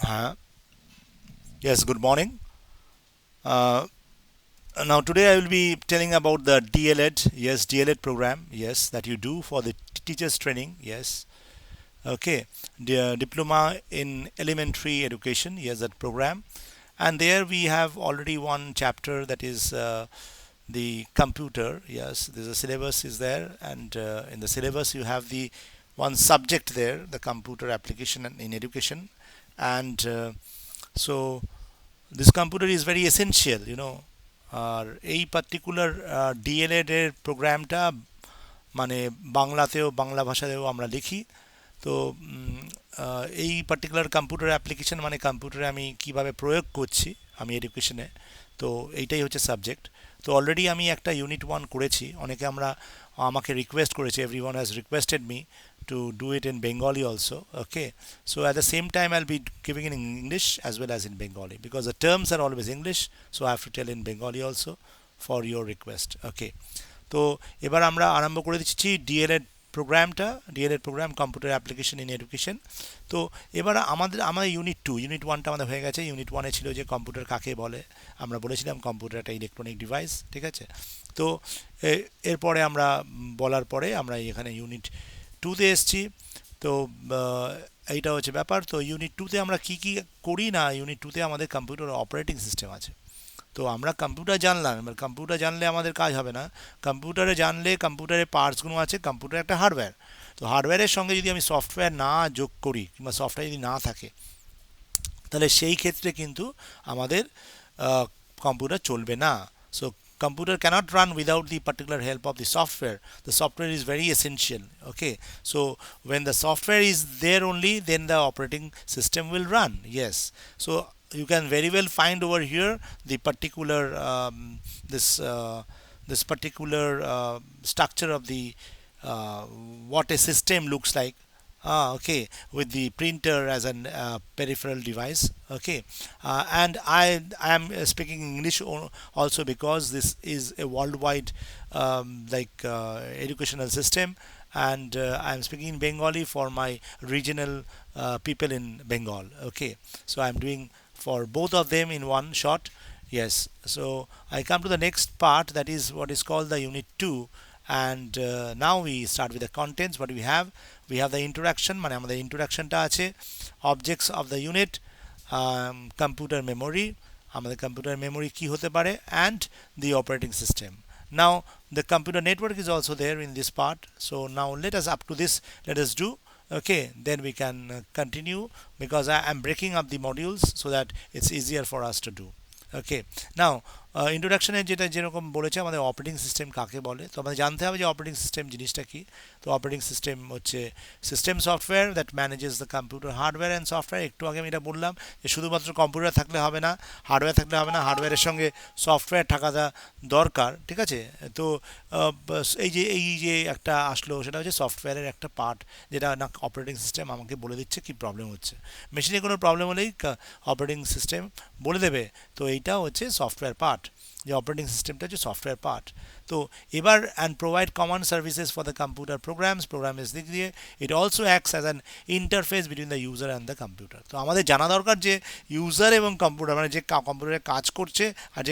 Uh, yes, good morning. Uh, Now, today I will be telling about the DLED, yes, DLED program, yes, that you do for the teachers training, yes, okay, the diploma in elementary education, yes, that program. And there we have already one chapter that is the computer, yes, there's a syllabus is there, and in the syllabus you have the one subject there, the computer application in education. And so this computer is very essential, আর এই particular D.El.Ed এর প্রোগ্রামটা মানে বাংলাতেও বাংলা ভাষাতেও আমরা লিখি। তো এই পার্টিকুলার কম্পিউটার অ্যাপ্লিকেশন মানে কম্পিউটারে আমি কিভাবে প্রয়োগ করছি আমি এডুকেশনে, তো এইটাই হচ্ছে সাবজেক্ট। তো অলরেডি আমি একটা ইউনিট 1 করেছি, অনেকে আমাকে রিকোয়েস্ট করেছে, everyone has requested me to do it in Bengali also. Okay, so at the same time I'll be giving it in English as well as in Bengali because the terms are always English, so I have to tell in Bengali also for your request. Okay, তো এবার আমরা আরম্ভ করে দিচ্ছি DElEd প্রোগ্রামটা, DElEd program computer application in education. তো এবার আমাদের ইউনিট 1টা আমাদের হয়ে গেছে। ইউনিট 1-এ ছিল যে কম্পিউটার কাকে বলে, আমরা বলেছিলাম কম্পিউটার একটা ইলেকট্রনিক ডিভাইস, ঠিক আছে। তো এরপরে আমরা বলার পরে আমরা এখানে ইউনিট 2-তে এসেছি। তো আহ, এইটা হচ্ছে ব্যাপার। তো ইউনিট 2-তে আমরা কি কি করি না, ইউনিট 2-তে আমাদের কম্পিউটার অপারেটিং সিস্টেম আছে। তো আমরা কম্পিউটার জানলাম, এবার কম্পিউটার জানলে আমাদের কাজ হবে না। কম্পিউটারে জানলে কম্পিউটারের পার্টসগুলো আছে, কম্পিউটার একটা হার্ডওয়্যার। তো হার্ডওয়্যারের সঙ্গে যদি আমি সফটওয়্যার না যোগ করি কিংবা সফটওয়্যার যদি না থাকে, তাহলে সেই ক্ষেত্রে কিন্তু আমাদের কম্পিউটার চলবে না। So computer cannot run without the particular help of the software. The software is very essential. Okay, so when the software is there only, then the operating system will run. Yes, so you can very well find over here the particular this this particular structure of the uh, what a system looks like. Okay, with the printer as an peripheral device. Okay, and I am speaking English also because this is a worldwide educational system, and I am speaking in Bengali for my regional people in Bengal. Okay, so I am doing for both of them in one shot. Yes, so I come to the next part, that is what is called the Unit 2, and now we start with the contents. What we have the introduction, মানে আমাদের ইন্ট্রোডাকশনটা আছে, objects of the unit, computer memory, আমাদের computer memory কি হতে পারে, and the operating system. Now the computer network is also there in this part, so now let us up to this, let us do. Okay, then we can continue because I am breaking up the modules so that it's easier for us to do. ওকে, নাও ইন্ট্রোডাকশনে যেটা যেরকম বলেছে আমাদের operating system কাকে বলে, তো আমাদের জানতে হবে যে অপারেটিং সিস্টেম জিনিসটা কি। তো অপারেটিং সিস্টেম হচ্ছে system software that manages the computer hardware and software. একটু আগে আমি এটা বললাম যে শুধুমাত্র কম্পিউটার থাকলে হবে না, হার্ডওয়্যার থাকলে হবে না, হার্ডওয়্যারের সঙ্গে সফটওয়্যার থাকাটা দরকার, ঠিক আছে। তো এই যে একটা আসলো সেটা হচ্ছে সফটওয়্যারের একটা পার্ট, যেটা না অপারেটিং সিস্টেম আমাকে বলে দিচ্ছে কি প্রবলেম হচ্ছে। মেশিনে কোনো প্রবলেম হলেই অপারেটিং সিস্টেম বলে দেবে। তো এইটা হচ্ছে সফটওয়্যার পার্ট, যে অপারেটিং সিস্টেমটা হচ্ছে সফটওয়্যার পার্ট। তো এবার and provide common services for the computer প্রোগ্রামের দিক দিয়ে it also acts as an interface between the user and the computer. তো আমাদের জানা দরকার যে ইউজার এবং কম্পিউটার, মানে যে কম্পিউটারে কাজ করছে আর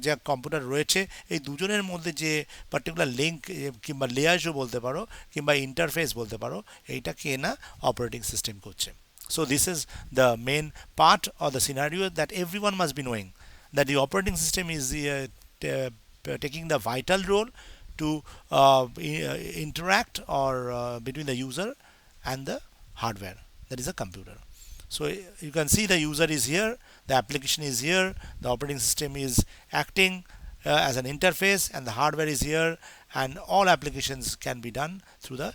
যে কম্পিউটার রয়েছে, এই দুজনের মধ্যে যে পার্টিকুলার লিঙ্ক কিংবা লেয়ার্সও বলতে পারো কিংবা ইন্টারফেস বলতে পারো, এইটা কে না অপারেটিং সিস্টেম করছে। So this is the main part or the scenario that everyone must be knowing, that the operating system is taking the vital role to interact or between the user and the hardware, that is a computer. So you can see the user is here, the application is here, the operating system is acting as an interface, and the hardware is here, and all applications can be done through the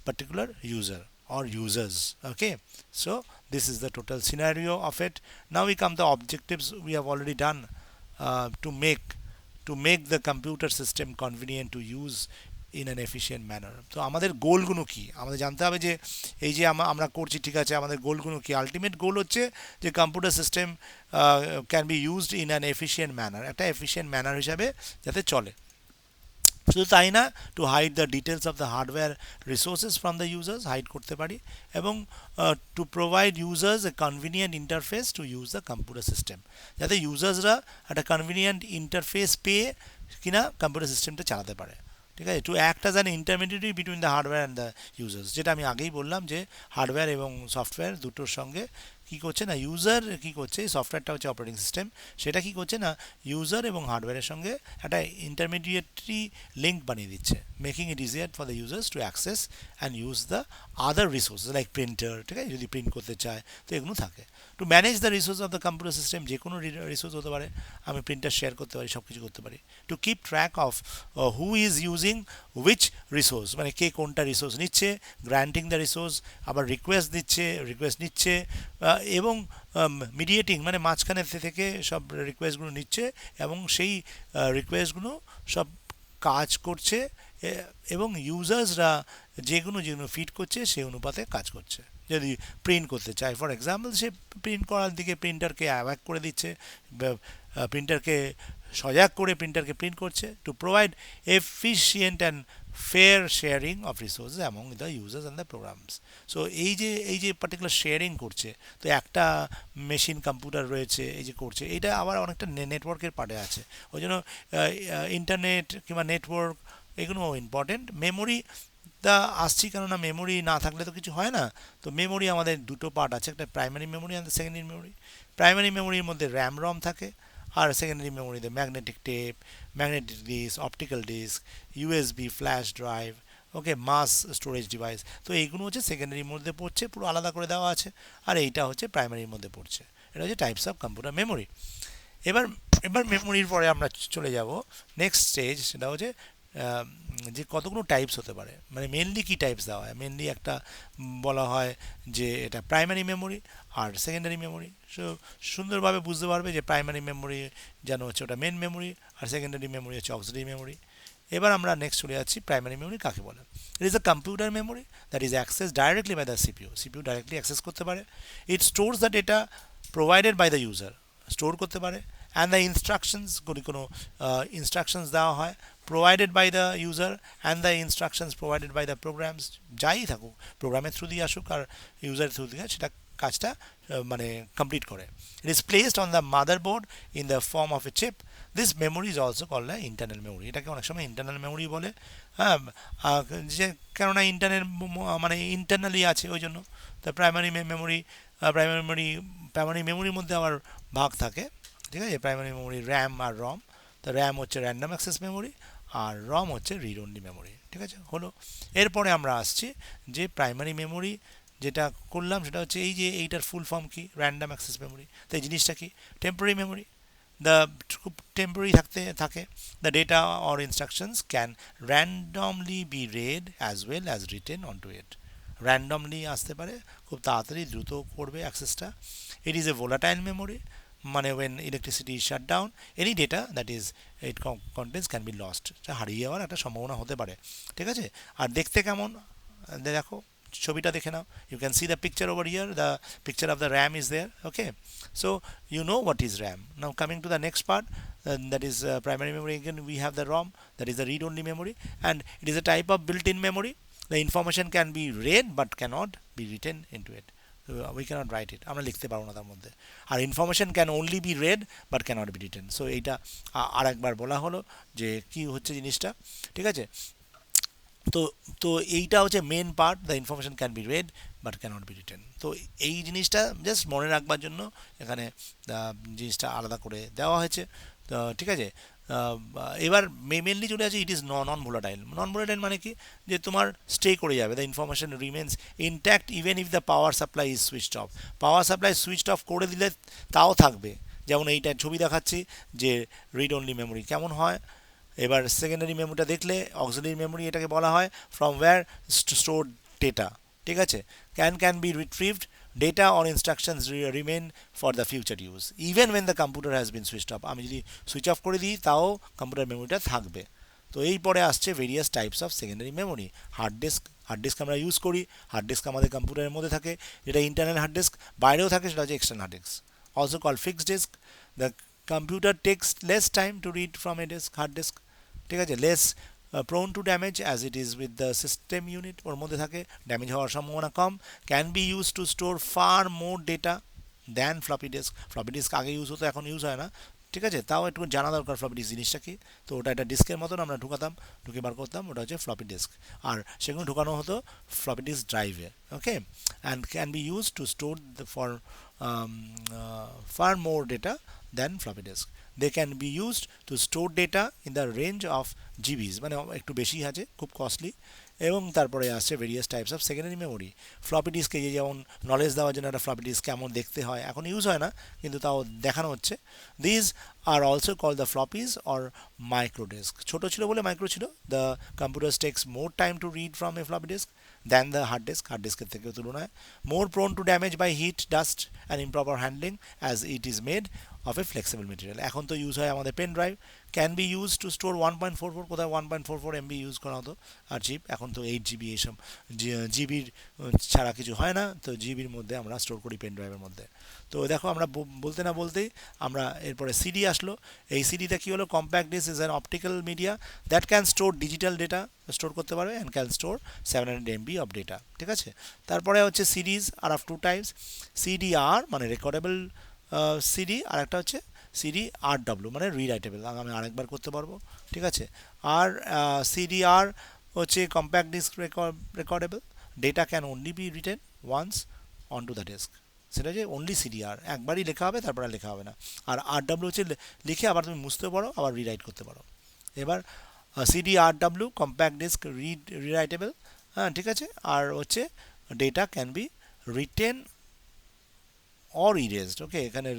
particular user or users. Okay, so this is the total scenario of it. Now we come to objectives we have already done to make the computer system convenient to use in an efficient manner. তো আমাদের গোলগুলো কি আমাদের জানতে হবে, যে এই যে আমরা করছি, ঠিক আছে, আমাদের গোলগুলো কি। আলটিমেট গোল হচ্ছে যে computer system can be used in an efficient manner, একটা এফিশিয়েন্ট ম্যানার হিসাবে যাতে চলে। শুধু তাই না, to hide the details of the hardware resources from the users, hide করতে পারি, এবং to provide users a convenient interface to use the computer system, যাতে ইউজার্সরা একটা কনভিনিয়েন্ট ইন্টারফেস পেয়ে কিনা কম্পিউটার সিস্টেমটা চালাতে পারে। ঠিক আছে, to act as an intermediatory between the hardware and the users, যেটা আমি আগেই বললাম যে হার্ডওয়্যার এবং সফটওয়্যার দুটোর সঙ্গে কী করছে না, ইউজার কী করছে, সফটওয়্যারটা হচ্ছে অপারেটিং সিস্টেম, সেটা কী করছে না ইউজার এবং হার্ডওয়্যারের সঙ্গে একটা ইন্টারমিডিয়েটরি লিঙ্ক বানিয়ে দিচ্ছে, making it easier for the users to access and use the other resources like printer. ঠিক আছে, যদি প্রিন্ট করতে চায় তো এগুলো থাকে। To manage the resource of the computer system, যে কোনো রিসোর্স হতে পারে, আমি প্রিন্টার শেয়ার করতে পারি, সব কিছু করতে পারি। To keep track of who is using which resource, মানে কে কোনটা রিসোর্স নিচ্ছে, গ্র্যান্টিং দ্য রিসোর্স, আবার রিকোয়েস্ট নিচ্ছে, এবং মিডিয়েটিং মানে মাঝখানে থেকে সব রিকোয়েস্টগুলো নিচ্ছে এবং সেই রিকোয়েস্টগুলো সব কাজ করছে, এবং ইউজার্সরা যেগুলো যেগুলো ফিড করছে সেই অনুপাতে কাজ করছে। যদি প্রিন্ট করতে চায় ফর এক্সাম্পল, সে প্রিন্ট করার দিকে প্রিন্টারকে অ্যাওয়াক করে দিচ্ছে, প্রিন্টারকে সজাগ করে প্রিন্টারকে প্রিন্ট করছে। To provide efficient and fair sharing of resources among the users and the programs. So এই যে পার্টিকুলার শেয়ারিং করছে, তো একটা মেশিন কম্পিউটার রয়েছে এই যে করছে, এটা আবার অনেকটা নেটওয়ার্কের পার্টে আছে, ওই জন্য ইন্টারনেট কিংবা নেটওয়ার্ক এগুলো ইম্পর্টেন্ট। মেমোরি তা আসছি, কেননা মেমোরি না থাকলে তো কিছু হয় না। তো মেমোরি আমাদের দুটো পার্ট আছে, একটা primary memory and secondary memory. Primary মেমোরির মধ্যে র্যাম রম থাকে, আর সেকেন্ডারি মেমোরিতে magnetic tape, magnetic disk, optical disk, USB, flash drive, okay, mass storage device. তো এইগুলো হচ্ছে সেকেন্ডারির মধ্যে পড়ছে, পুরো আলাদা করে দেওয়া আছে, আর এইটা হচ্ছে প্রাইমারির মধ্যে পড়ছে। এটা হচ্ছে টাইপস অফ কম্পিউটার মেমোরি। এবার এবার মেমোরির পরে আমরা চলে যাব নেক্সট স্টেজ, সেটা হচ্ছে যে কতগুলো টাইপস হতে পারে, মানে মেনলি কি টাইপস দেওয়া হয়। মেনলি একটা বলা হয় যে এটা প্রাইমারি মেমোরি আর সেকেন্ডারি মেমোরি। সো সুন্দরভাবে বুঝতে পারবে যে প্রাইমারি মেমোরি যেন হচ্ছে ওটা মেন মেমোরি, আর সেকেন্ডারি মেমোরি হচ্ছে অক্সিলারি মেমোরি। এবার আমরা নেক্সট চলে যাচ্ছি প্রাইমারি মেমোরি কাকে বলে। It is a computer memory that is access directly by the CPU. CPU directly access করতে পারে। It stores the data provided by the user, store করতে পারে, অ্যান্ড দ্য ইনস্ট্রাকশনস, কোনো ইনস্ট্রাকশনস দেওয়া হয় provided by the user, and the instructions provided by the programs, যাই থাকুক, প্রোগ্রামের থ্রু দিয়ে আসুক আর ইউজারের থ্রু দিয়ে সেটা কাজটা মানে কমপ্লিট করে। It is placed on the motherboard in the form of a chip. This memory is also called the internal memory. এটাকে অনেক সময় ইন্টারনাল মেমোরি বলে। হ্যাঁ, যে কেননা ইন্টারনাল মানে ইন্টারনালি আছে ওই জন্য। তা প্রাইমারি মেমোরির মধ্যে আবার ভাগ থাকে। ঠিক আছে, প্রাইমারি মেমোরি র্যাম আর রম। তো র্যাম হচ্ছে র্যান্ডাম অ্যাক্সেস মেমোরি, আর রম হচ্ছে রিড অনলি মেমোরি। ঠিক আছে, হলো। এরপরে আমরা আসছি যে প্রাইমারি মেমোরি যেটা করলাম সেটা হচ্ছে এই যে এইটার ফুল ফর্ম কি, র্যান্ডাম অ্যাক্সেস মেমোরি। তো এই জিনিসটা কি, টেম্পোরারি মেমোরি। দ্য খুব টেম্পোরারি থাকে, the data or instructions can randomly be read as well as written on to it. Randomly আসতে পারে, খুব তাড়াতাড়ি দ্রুত করবে অ্যাক্সেসটা। It is a volatile memory, মানে when electricity is shut down any data that is it contains can be lost, হারিয়ে যাওয়ার একটা সম্ভাবনা হতে পারে। ঠিক আছে, আর দেখতে কেমন দেখো, ছবিটা দেখে নাও। You can see the picture over here, the picture of the RAM is there. Okay, so you know what is RAM. Now coming to the next part, that is primary memory. Again we have the ROM, that is the read only memory, and it is a type of built-in memory. The information can be read but cannot be written into it. We cannot write it, আমরা লিখতে পারবো না তার মধ্যে। আর information can only be read but cannot be written. So এইটা আর একবার বলা হলো যে কি হচ্ছে জিনিসটা। ঠিক আছে, তো তো এইটা হচ্ছে main part, the information can be read but cannot be written. তো এই জিনিসটা জাস্ট মনে রাখবার জন্য এখানে জিনিসটা আলাদা করে দেওয়া হয়েছে। তো ঠিক আছে, এবার মেনলি চলে আছে it is non volatile. Non volatile মানে কি, যে তোমার স্টে করে যাবে, the information remains intact even if the power supply is switched off. Power supply switched off করে দিলে তাও থাকবে। যেমন এইটা ছবি দেখাচ্ছি যে রিড অনলি মেমোরি কেমন হয়। এবার সেকেন্ডারি মেমোরিটা দেখলে অক্সিলারি মেমোরি এটাকে বলা হয়, ফ্রম ওয়্যার স্টোর ডেটা। ঠিক আছে, can be retrieved data on instructions remain for the future use even when the computer has been switch off. আমি যদি সুইচ অফ করে দিই তাও কম্পিউটার মেমোরিটা থাকবে। তো এই পরে আসছে various types of secondary memory. Hard disk আমরা ইউজ করি, হার্ড ডিস্ক আমাদের কম্পিউটারের মধ্যে থাকে, যেটা ইন্টারনাল হার্ড ডিস্ক। বাইরেও থাকে, সেটা হচ্ছে external hard disk, also call fixed disk. The computer takes less time to read from a disk, hard disk. ঠিক আছে, less prone to damage as it is with the system unit, ওর মধ্যে থাকে, damage হওয়ার সম্ভাবনা কম, can be use to store far more data than floppy disk. Floppy disk আগে use হতো, এখন ইউজ হয় না, ঠিক আছে, তাও একটু জানা দরকার ফ্লপি ডিস্ক জিনিসটা কি। তো ওটা একটা ডিস্কের মতন আমরা ঢুকাতাম, ঢুকে বার করতাম, ওটা হচ্ছে ফ্লপি ডিস্ক। আর সেগুলো ঢুকানো হতো ফ্লপি ডিস্ক ড্রাইভে, okay, and can be use to store for far more data than floppy disk. They can be used to store data in the range of GBs, মানে একটু বেশি আছে, খুব কস্টলি। এবং তারপরে আসছে various types of secondary memory. Floppy ডিস্কে যেমন নলেজ দেওয়ার জন্য একটা ফ্লপি ডিস্ক কেমন দেখতে হয়, এখন ইউজ হয় না, কিন্তু তাও দেখানো হচ্ছে। These are also call the floppies or micro disk. ছোটো ছিল বলে মাইক্রো ছিল। The computer takes more time to read from a floppy disk than the hard disk, hard disk থেকে তুলনায় more prone to damage by heat, dust and improper handling as it is made of a flexible material। এখন তো use হয় আমাদের pen drive, can be use to store 1.44, কোথায় 1.44 MB use করা হতো আর chip, এখন তো 8 GB, এইসব জিবির ছাড়া কিছু হয় না, তো জিবির মধ্যে আমরা স্টোর করি পেন ড্রাইভের মধ্যে। তো দেখো আমরা বলতে না বলতেই আমরা এরপরে সিডি আসলো। এই সিডিটা কি হলো, compact disc is an optical media that can store digital data, store করতে পারবে, and can store 700 MB of data, ঠিক আছে। তারপরে হচ্ছে CDs are of two types, CDR মানে রেকর্ডেবল সিডি, আর একটা হচ্ছে সিডি আর ডাব্লিউ মানে রিরাইটেবল, আমি আরেকবার করতে পারবো, ঠিক আছে। আর সিডিআর হচ্ছে compact disk recordable, data can only be written once on to the disk, সেটা হচ্ছে অনলি সিডিআর, একবারই লেখা হবে, তারপর আর লেখা হবে না। আর আর ডাব্লিউ হচ্ছে লিখে আবার তুমি মুছতে পারো, আবার রিরাইট করতে পারো। এবার সিডিআরডাব্লিউ কম্প্যাক্ট ডিস্ক রিরাইটেবল, হ্যাঁ ঠিক আছে। আর হচ্ছে data can be written or erased, okay, এখানে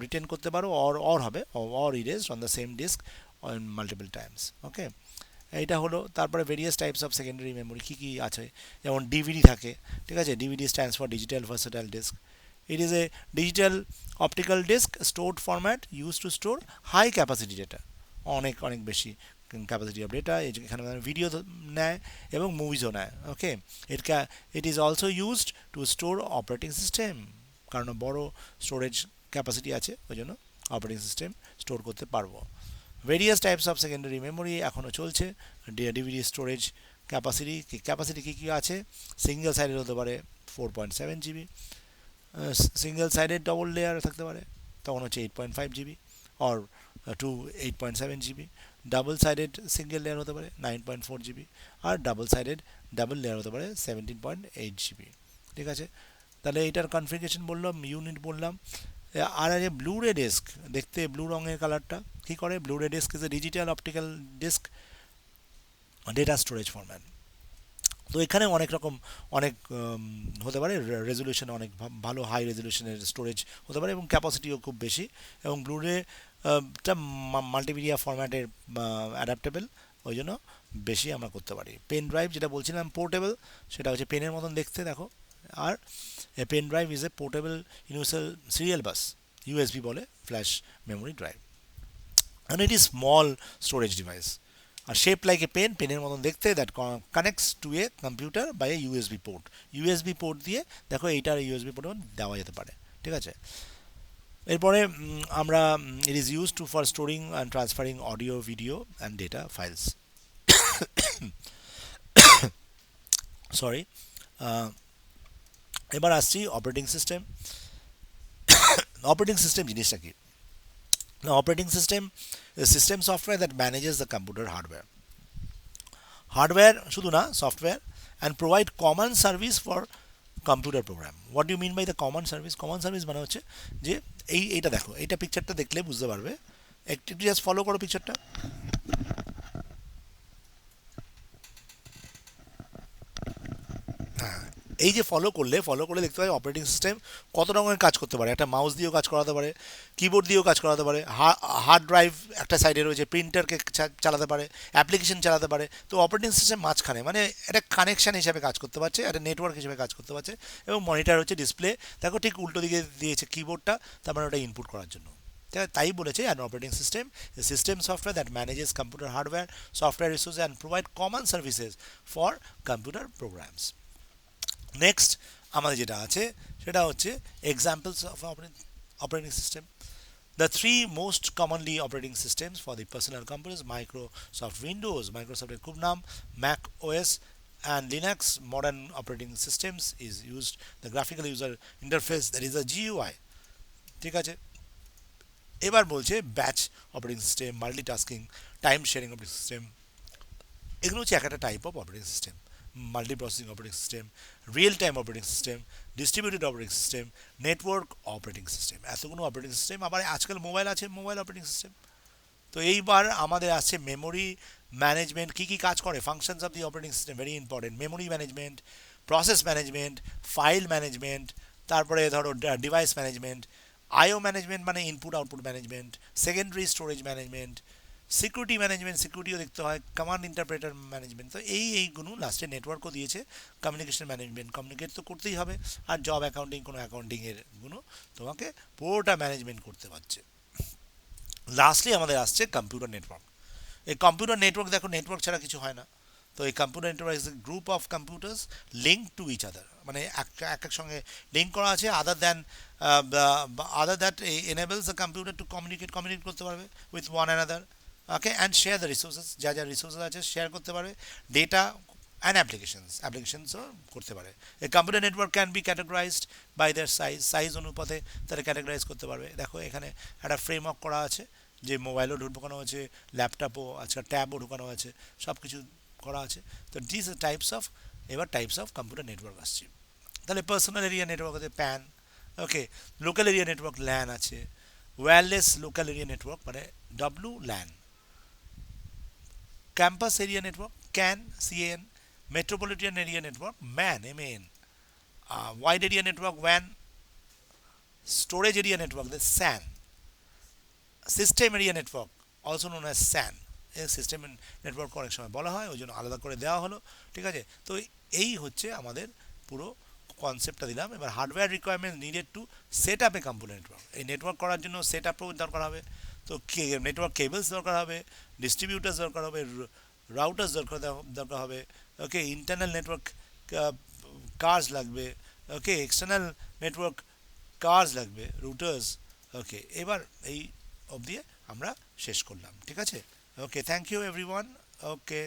রিটেন করতে পারো, অর হবে, or erased on the same disk on multiple times, okay. এইটা হলো। তারপরে various types of secondary memory কী কী আছে, যেমন ডিভিডি থাকে, ঠিক আছে, DVD stands for digital versatile disk. It is a digital optical disk stored format use to store high capacity data, অনেক অনেক বেশি ক্যাপাসিটি অফ ডেটা, এখানে ভিডিও নেয় এবং মুভিজও নেয়, okay. It it is also used to store operating system, কারণ বড় স্টোরেজ ক্যাপাসিটি আছে, ওই জন্য অপারেটিং সিস্টেম স্টোর করতে পারবো। Various types of secondary memory এখনও চলছে। ডিভিডি স্টোরেজ ক্যাপাসিটি কী কী আছে, সিঙ্গেল সাইডের হতে পারে 4.7 GB, single sided double layer থাকতে পারে, তখন হচ্ছে 8.5 GB, or to 8.7 GB। Double sided single layer হতে পারে 9.4 GB, আর ডাবল সাইডেড ডাবল লেয়ার হতে পারে 17.8 GB, ঠিক আছে। তাহলে এটার কনফিগারেশন বললাম, ইউনিট বললাম। আর আছে ব্লুরে ডিস্ক, দেখতে ব্লু রঙের কালারটা কী করে, Blu ray disk is a digital optical disk data storage format. তো এখানে অনেক রকম অনেক হতে পারে, রেজলিউশন অনেক ভালো, হাই রেজলিউশনের স্টোরেজ হতে পারে, এবং ক্যাপাসিটিও খুব বেশি, এবং ব্লুরে টা মাল্টিমিডিয়া ফরম্যাটের অ্যাডাপ্টেবল, ওই জন্য বেশি আমরা করতে পারি। পেন ড্রাইভ যেটা বলছিলাম পোর্টেবল, সেটা হচ্ছে পেনের মতন দেখতে, দেখো। আর a pen drive is a portable universal serial bus, USB বলে, flash memory drive, and it is small storage device আর শেপ লাইক এ পেন, পেনের মতন দেখতে, that connects to a computer by a USB port. USB port দিয়ে দেখো এইটার USB port দেওয়া যেতে পারে, ঠিক আছে। এরপরে আমরা it is use to for storing and transferring audio, video and data files, sorry. এবার আসছি অপারেটিং সিস্টেম। অপারেটিং সিস্টেম জিনিসটা কি? Now, operating system is system software that manages the computer hardware. Hardware শুধু না, software, and provide common service for computer program. What do you mean by the common service? Common service মানে হচ্ছে যে এইটা দেখো, এইটা পিকচারটা দেখলে বুঝতে পারবে, একটু জাস্ট ফলো করো পিকচারটা। এই যে ফলো করলে দেখতে পাবে অপারেটিং সিস্টেম কত রকমের কাজ করতে পারে। একটা মাউস দিয়েও কাজ করাতে পারে, কিবোর্ড দিয়েও কাজ করাতে পারে, হার্ড ড্রাইভ একটা সাইডে রয়েছে, প্রিন্টারকে চালাতে পারে, অ্যাপ্লিকেশন চালাতে পারে। তো অপারেটিং সিস্টেম মাঝখানে মানে একটা কানেকশান হিসাবে কাজ করতে পারছে, একটা নেটওয়ার্ক হিসেবে কাজ করতে পারছে, এবং মনিটর হচ্ছে ডিসপ্লে, দেখো ঠিক উল্টো দিকে দিয়েছে কিবোর্ডটা, তার মানে ওটা ইনপুট করার জন্য। তাই বলেছে an operating system system software that manages computer hardware, software resource and provide common services for computer programs. Next আমাদের যেটা আছে সেটা হচ্ছে examples of operating system. The three most commonly operating systems for the personal computers: Microsoft Windows, Microsoft Kubnam, Mac OS, and Linux. Modern operating systems is used the graphical user interface, that is a GUI. ঠিক আছে, এবার বলছে batch operating system, multitasking, time sharing operating system. এগুলো হচ্ছে এক একটা type of operating system. Multi processing operating system, real time operating system, distributed operating system, network operating system, এতগুলো operating system. আবার আজকাল মোবাইল আছে, মোবাইল অপারেটিং সিস্টেম। তো এইবার আমাদের আসছে মেমোরি ম্যানেজমেন্ট, কী কী কাজ করে, functions of the operating system, very important. Memory management, process management, file management, তারপরে ধরো ডিভাইস ম্যানেজমেন্ট, আইও ম্যানেজমেন্ট মানে input output management, secondary storage management, security management, সিকিউরিটিও দেখতে হয়, কমান্ড ইন্টারপ্রেটার ম্যানেজমেন্ট। তো এইগুলো লাস্টে নেটওয়ার্কও দিয়েছে, কমিউনিকেশন ম্যানেজমেন্ট, কমিউনিকেট তো করতেই হবে। আর জব অ্যাকাউন্টিং, কোনো অ্যাকাউন্টিংয়ের গুলো তোমাকে পুরোটা ম্যানেজমেন্ট করতে পারছে। লাস্টলি আমাদের আসছে কম্পিউটার নেটওয়ার্ক। এই কম্পিউটার নেটওয়ার্ক, দেখো নেটওয়ার্ক ছাড়া কিছু হয় না। তো এই computer network is a group of computers link to each other, মানে এক এক সঙ্গে লিঙ্ক করা আছে। Other that enables the computer to communicate করতে পারবে with one another. Okay, and share the resources, যা যা রিসোর্সেস আছে শেয়ার করতে পারবে, ডেটা অ্যান্ড অ্যাপ্লিকেশনসও করতে পারে। এই computer network can be categorized by their size অনুপাতে তারা ক্যাটাগরাইজ করতে পারবে। দেখো এখানে একটা ফ্রেমওয়ার্ক করা আছে, যে মোবাইলও ঢুকানো আছে, ল্যাপটপও আজকাল ট্যাবও ঢুকানো আছে, সব কিছু করা আছে। তো দিস টাইপস অফ, এবার টাইপস অফ কম্পিউটার নেটওয়ার্ক আসছে। তাহলে পার্সোনাল এরিয়া নেটওয়ার্ক আছে PAN, okay. Local area network LAN আছে, ওয়্যারলেস লোকাল এরিয়া নেটওয়ার্ক মানে W LAN, campus area network CAN, CN, metropolitan area network MAN, MAN, wide area network ওয়ান, storage area network SAN, system area network also known as SAN. System network অনেক সময় বলা হয়, ওই জন্য আলাদা করে দেওয়া হলো। ঠিক আছে, তো এই হচ্ছে আমাদের পুরো কনসেপ্টটা দিলাম। এবার hardware requirement needed to set up a computer network. এই নেটওয়ার্ক করার জন্য সেট আপও দরকার হবে। তো নেটওয়ার্ক কেবলস দরকার হবে, ডিস্ট্রিবিউটার্স দরকার হবে, রাউটার্স দরকার হবে, ওকে। ইন্টারনাল নেটওয়ার্ক কার্স লাগবে, ওকে। এক্সটার্নাল নেটওয়ার্ক কার্স লাগবে, রুটার্স, ওকে। এবার এই অবধি আমরা শেষ করলাম, ঠিক আছে। ওকে, থ্যাংক ইউ এভরিওয়ান। ওকে,